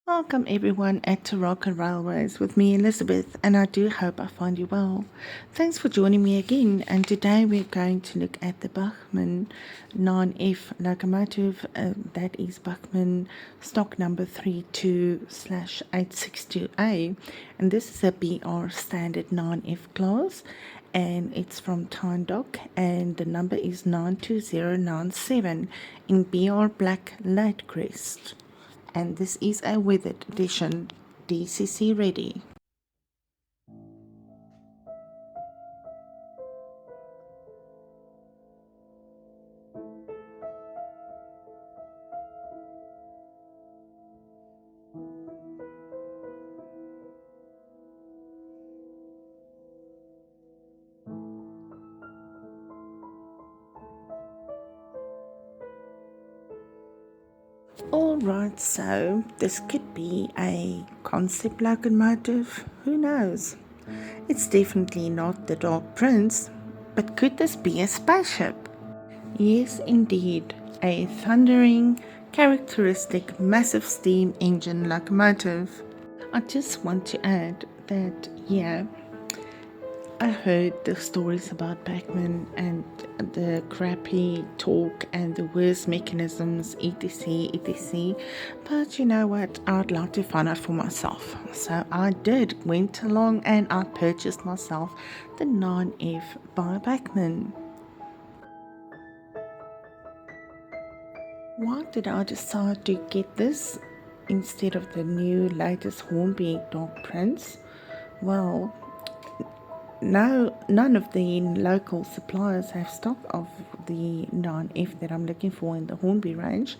Welcome everyone at Taraka Railways with me Elizabeth, and I do hope I find you well. Thanks for joining me again, and today we're going to look at the Bachmann 9F locomotive, that is Bachmann stock number 32/862A, and this is a BR Standard 9F class, and it's from Tyndale, and the number is 92097 in BR Black Light Crest. And this is a weathered edition, DCC ready. Alright, so this could be a concept locomotive, who knows? It's definitely not the Dark Prince, but could this be a spaceship? Yes, indeed, a thundering, characteristic massive steam engine locomotive. I just want to add that, I heard the stories about Bachmann and the crappy talk and the worst mechanisms, etc. But you know what? I'd like to find out for myself. So I went along and I purchased myself the 9F by Bachmann. Why did I decide to get this instead of the new latest Hornby Dark Prince? Well, no, none of the local suppliers have stock of the 9F that I'm looking for in the Hornby range.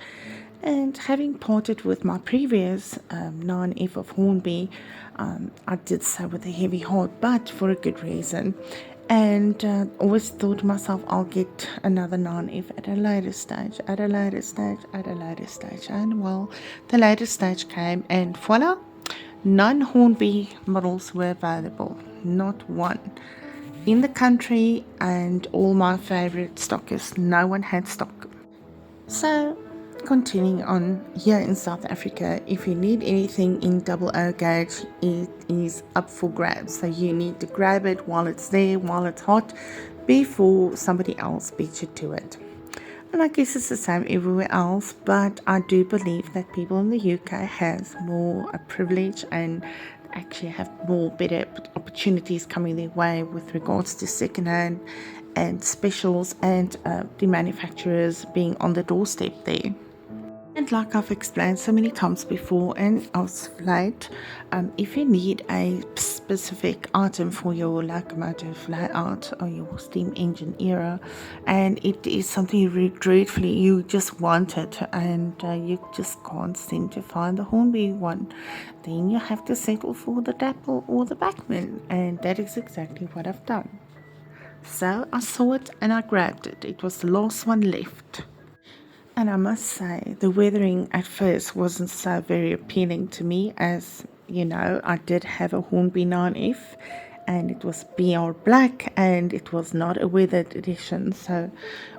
And having parted with my previous 9F of Hornby, I did so with a heavy heart, but for a good reason. And always thought to myself, I'll get another 9F at a later stage. And well, the later stage came, and voila, 9 Hornby models were available, not one. In the country, and all my favorite stockists, no one had stock. So, continuing on, here in South Africa, if you need anything in double O gauge, it is up for grabs. So you need to grab it while it's there, while it's hot, before somebody else beats you to it. And I guess it's the same everywhere else, but I do believe that people in the UK has more privilege and actually have more better opportunities coming their way with regards to second-hand and specials and the manufacturers being on the doorstep there. And like I've explained so many times before, and I'll late, if you need a specific item for your locomotive layout or your steam engine era, and it is something you dreadfully you just want it, and you just can't seem to find the Hornby one, then you have to settle for the Dapple or the Bachmann, and that is exactly what I've done. So I saw it and I grabbed it. It was the last one left. And I must say, the weathering at first wasn't so very appealing to me, as you know, I did have a Hornby 9F and it was BR black and it was not a weathered edition. So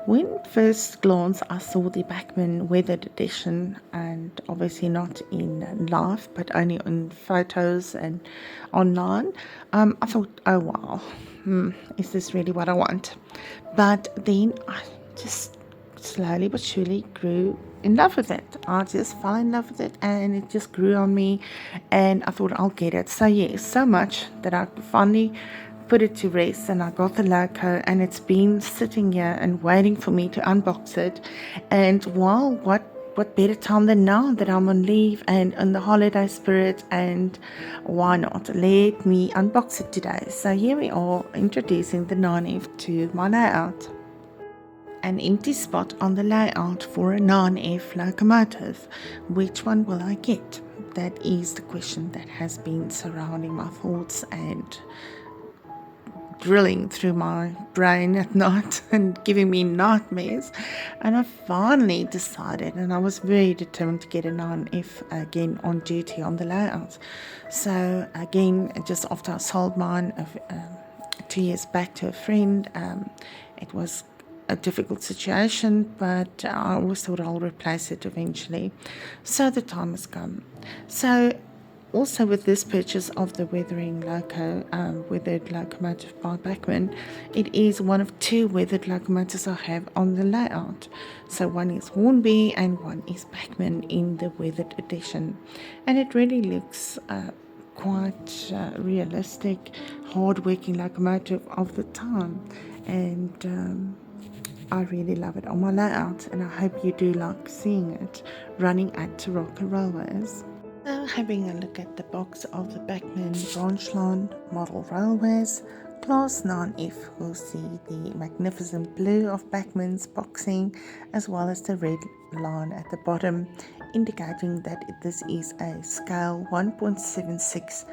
when first glance I saw the Bachmann weathered edition, and obviously not in live but only in photos and online, I thought, oh wow, is this really what I want? But then I just slowly but surely grew in love with it. I just fell in love with it and it just grew on me, and I thought I'll get it. So yes, so much that I finally put it to rest and I got the loco, and it's been sitting here and waiting for me to unbox it. And well, what better time than now that I'm on leave and in the holiday spirit, and why not let me unbox it today. So here we are, introducing the 9F to my layout. An empty spot on the layout for a 9F locomotive. Which one will I get? That is the question that has been surrounding my thoughts and drilling through my brain at night and giving me nightmares. And I finally decided, and I was very determined to get a 9F again on duty on the layout. So again, just after I sold mine 2 years back to a friend, it was a difficult situation, but I always thought I'll replace it eventually. So the time has come. So also with this purchase of the weathered locomotive by Bachmann, it is one of two weathered locomotives I have on the layout. So one is Hornby and one is Bachmann in the weathered edition. And it really looks quite realistic, hard-working locomotive of the time. And I really love it on my layout, and I hope you do like seeing it running at Taraka Railways. Now having a look at the box of the Bachmann branch line model railways, class 9F will see the magnificent blue of Bachmann's boxing as well as the red line at the bottom, indicating that this is a scale 1.76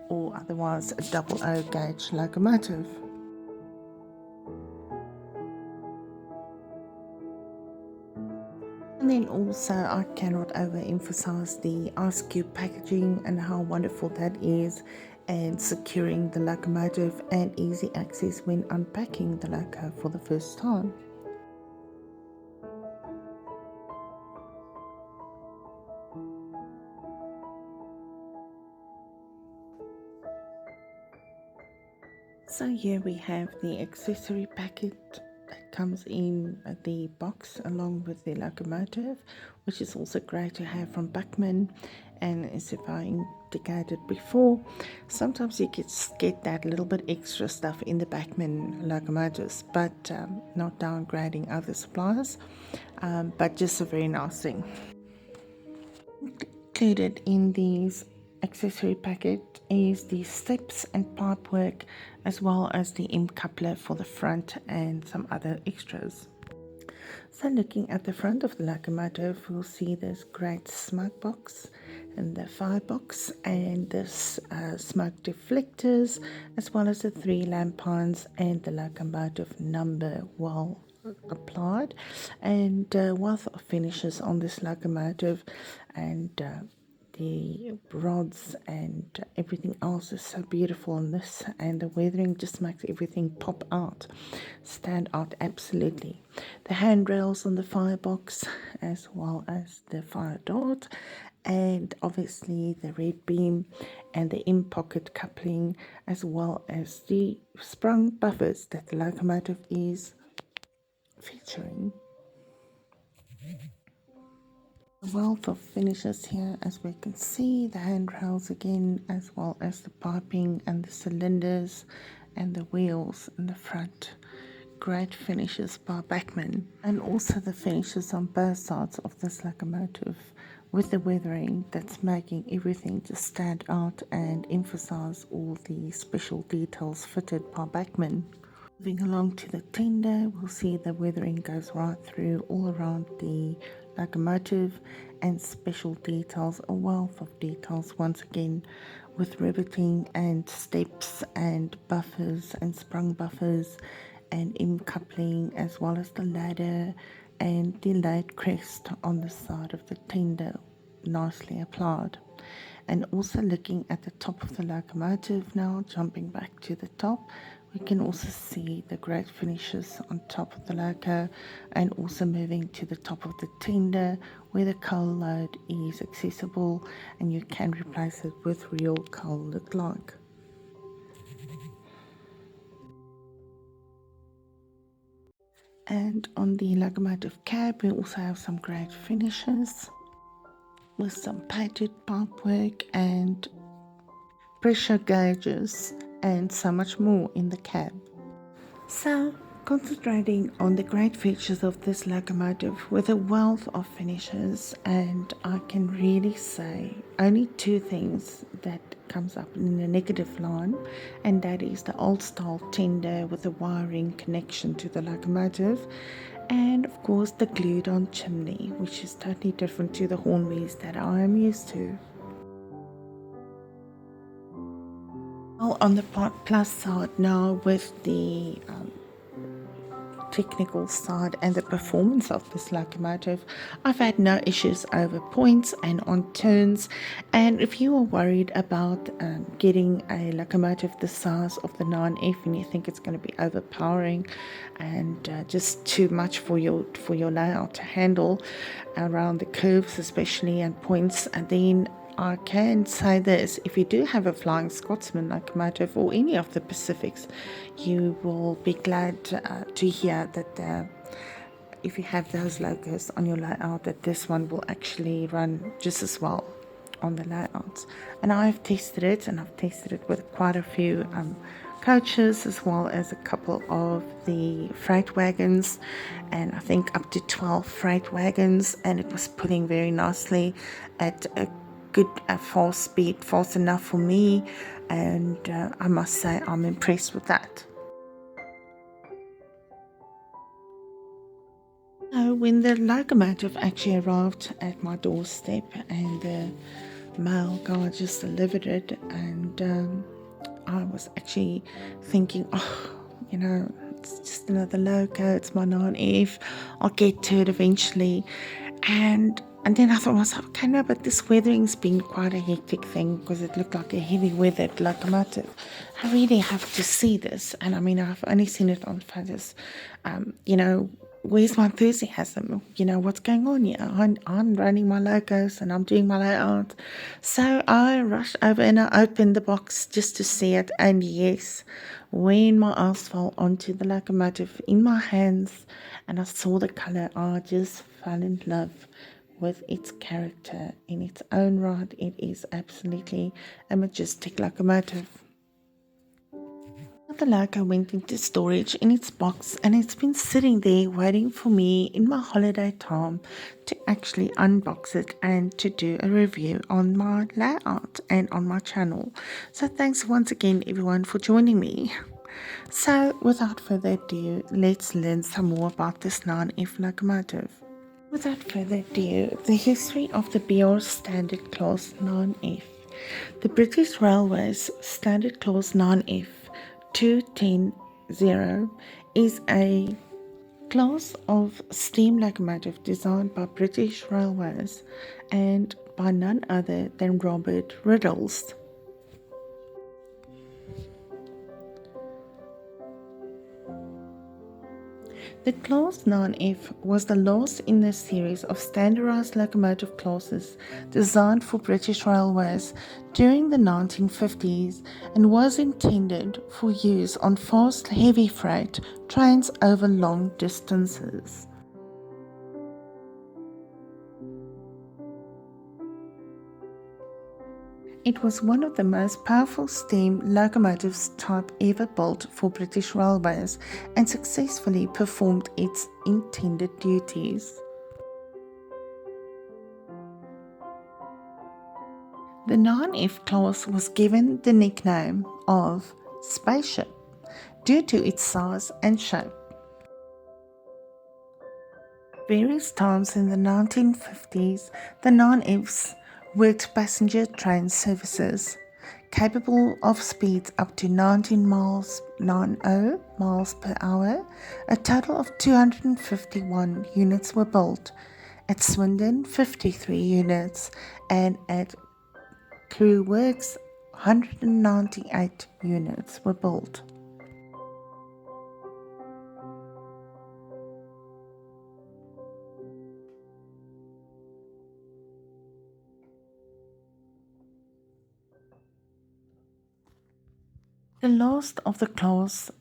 or otherwise a double O gauge locomotive. And then also I cannot overemphasize the ice cube packaging and how wonderful that is, and securing the locomotive and easy access when unpacking the loco for the first time. So here we have the accessory packet that comes in the box along with the locomotive, which is also great to have from Bachmann. And as if I indicated before, sometimes you get that little bit extra stuff in the Bachmann locomotives, but not downgrading other suppliers, but just a very nice thing. Included in these accessory packet is the steps and pipework, as well as the M coupler for the front and some other extras. So looking at the front of the locomotive, we'll see this great smoke box and the firebox and this smoke deflectors, as well as the 3 lamp irons and the locomotive number well applied, and wealth of finishes on this locomotive, and the rods and everything else is so beautiful in this, and the weathering just makes everything pop out, stand out absolutely. The handrails on the firebox, as well as the fire dart, and obviously the red beam and the in-pocket coupling, as well as the sprung buffers that the locomotive is featuring. A wealth of finishes here, as we can see, the handrails again, as well as the piping and the cylinders and the wheels in the front. Great finishes by Bachmann, and also the finishes on both sides of this locomotive with the weathering that's making everything just stand out and emphasize all the special details fitted by Bachmann. Moving along to the tender, we'll see the weathering goes right through all around the locomotive, and special details, a wealth of details once again, with riveting and steps and buffers and sprung buffers and in coupling, as well as the ladder and delayed crest on the side of the tender, nicely applied. And also looking at the top of the locomotive now, jumping back to the top, we can also see the great finishes on top of the loco, and also moving to the top of the tender where the coal load is accessible and you can replace it with real coal look like. And on the locomotive cab, we also have some great finishes with some painted pipework and pressure gauges and so much more in the cab. So, concentrating on the great features of this locomotive with a wealth of finishes, and I can really say only 2 things that comes up in the negative line, and that is the old style tender with a wiring connection to the locomotive, and of course the glued on chimney, which is totally different to the Hornbys that I am used to. Well, on the plus side now, with the technical side and the performance of this locomotive, I've had no issues over points and on turns. And if you are worried about getting a locomotive the size of the 9F and you think it's going to be overpowering and just too much for your layout to handle around the curves especially and points, and then I can say this: if you do have a Flying Scotsman locomotive or any of the Pacifics, you will be glad to hear that if you have those locos on your layout, that this one will actually run just as well on the layouts. And I've tested it, and I've tested it with quite a few coaches as well as a couple of the freight wagons, and I think up to 12 freight wagons, and it was pulling very nicely at a good fast speed, fast enough for me, and I must say I'm impressed with that. So when the locomotive actually arrived at my doorstep and the mail guy just delivered it, and I was actually thinking, it's just another loco, it's my 9F, I'll get to it eventually. And then I thought to myself, okay, no, but this weathering's been quite a hectic thing because it looked like a heavy weathered locomotive. I really have to see this. And I mean, I've only seen it on photos. Where's my enthusiasm? What's going on here? I'm running my locos and I'm doing my layout. So I rushed over and I opened the box just to see it. And yes, when my eyes fell onto the locomotive in my hands and I saw the color, I just fell in love with its character in its own right. It is absolutely a majestic locomotive. The loco went into storage in its box, and it's been sitting there waiting for me in my holiday time to actually unbox it and to do a review on my layout and on my channel. So thanks once again everyone for joining me. So without further ado, let's learn some more about this 9F locomotive. Without further ado, the history of the BR Standard Class 9F. The British Railways Standard Class 9F 2100 is a class of steam locomotive designed by British Railways and by none other than Robert Riddles. The Class 9F was the last in the series of standardized locomotive classes designed for British Railways during the 1950s and was intended for use on fast heavy freight trains over long distances. It was one of the most powerful steam locomotives type ever built for British Railways and successfully performed its intended duties. The 9F class was given the nickname of Spaceship due to its size and shape. Various times in the 1950s, the 9Fs worked passenger train services capable of speeds up to 90 miles per hour. A total of 251 units were built. At Swindon, 53 units, and at Crewe Works, 198 units were built. The last of the class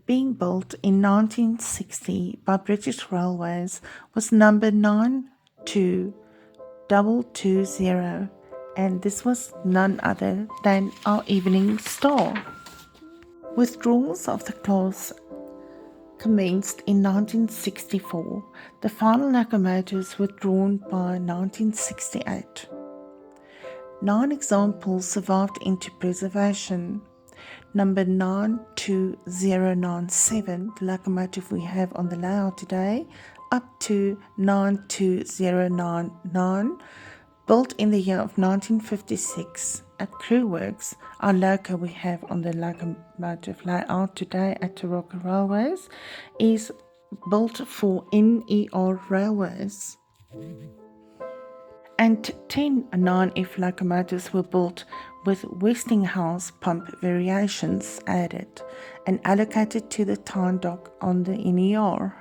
being built in 1960 by British Railways was number 92220, and this was none other than our Evening Star. Withdrawals of the class commenced in 1964. The final locomotives were drawn by 1968. 9 examples survived into preservation. Number 92097, the locomotive we have on the layout today, up to 92099, built in the year of 1956 at Crewe Works. Our loco we have on the locomotive layout today at Taraka Railways is built for NER railways, and 10 9F locomotives were built with Westinghouse pump variations added and allocated to the time dock on the NER.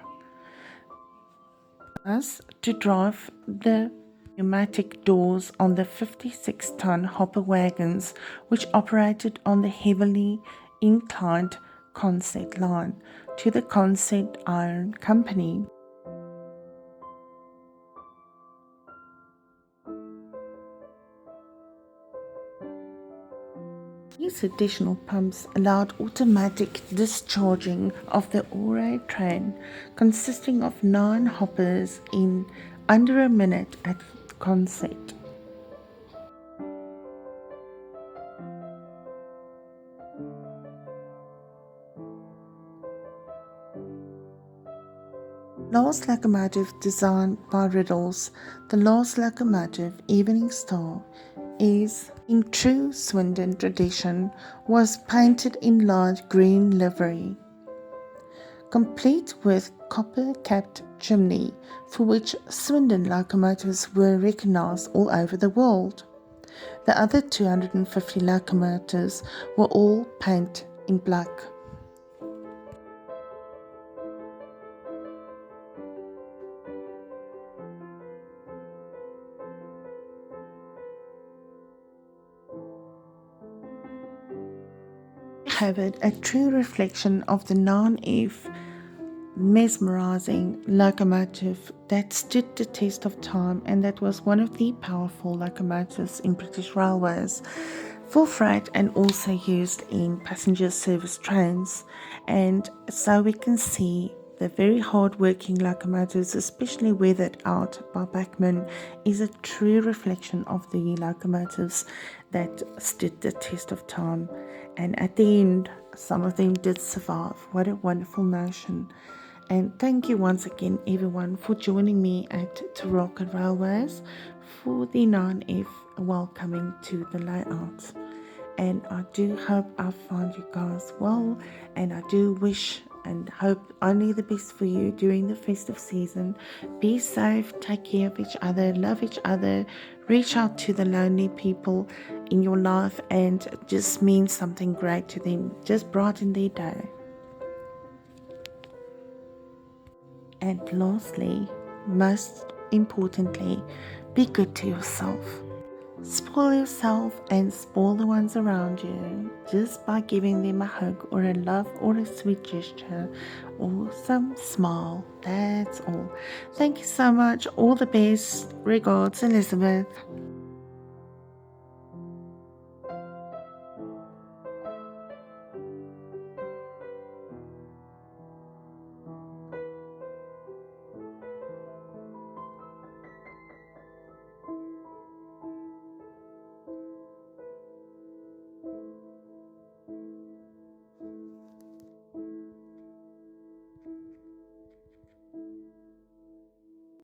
As to drive the pneumatic doors on the 56-ton hopper wagons, which operated on the heavily inclined Consett line to the Consett Iron Company. These additional pumps allowed automatic discharging of the ore train, consisting of 9 hoppers in under a minute at Consett. Last locomotive designed by Riddles, the last locomotive, Evening Star, is, in true Swindon tradition, was painted in light green livery, complete with copper-capped chimney, for which Swindon locomotives were recognised all over the world. The other 250 locomotives were all painted in black. Have it a true reflection of the 9F mesmerizing locomotive that stood the test of time, and that was one of the powerful locomotives in British Railways for freight and also used in passenger service trains. And so we can see the very hard-working locomotives, especially weathered out by Bachmann, is a true reflection of the locomotives that stood the test of time. And at the end, some of them did survive. What a wonderful notion. And thank you once again, everyone, for joining me at Taraka Railways for the 9F welcoming to the layout. And I do hope I find you guys well, and I do wish and hope only the best for you during the festive season. Be safe, take care of each other, love each other, reach out to the lonely people in your life and just mean something great to them. Just brighten their day. And lastly, most importantly, be good to yourself. Spoil yourself and spoil the ones around you just by giving them a hug or a love or a sweet gesture or some smile. That's all. Thank you so much. All the best. Regards, Elizabeth.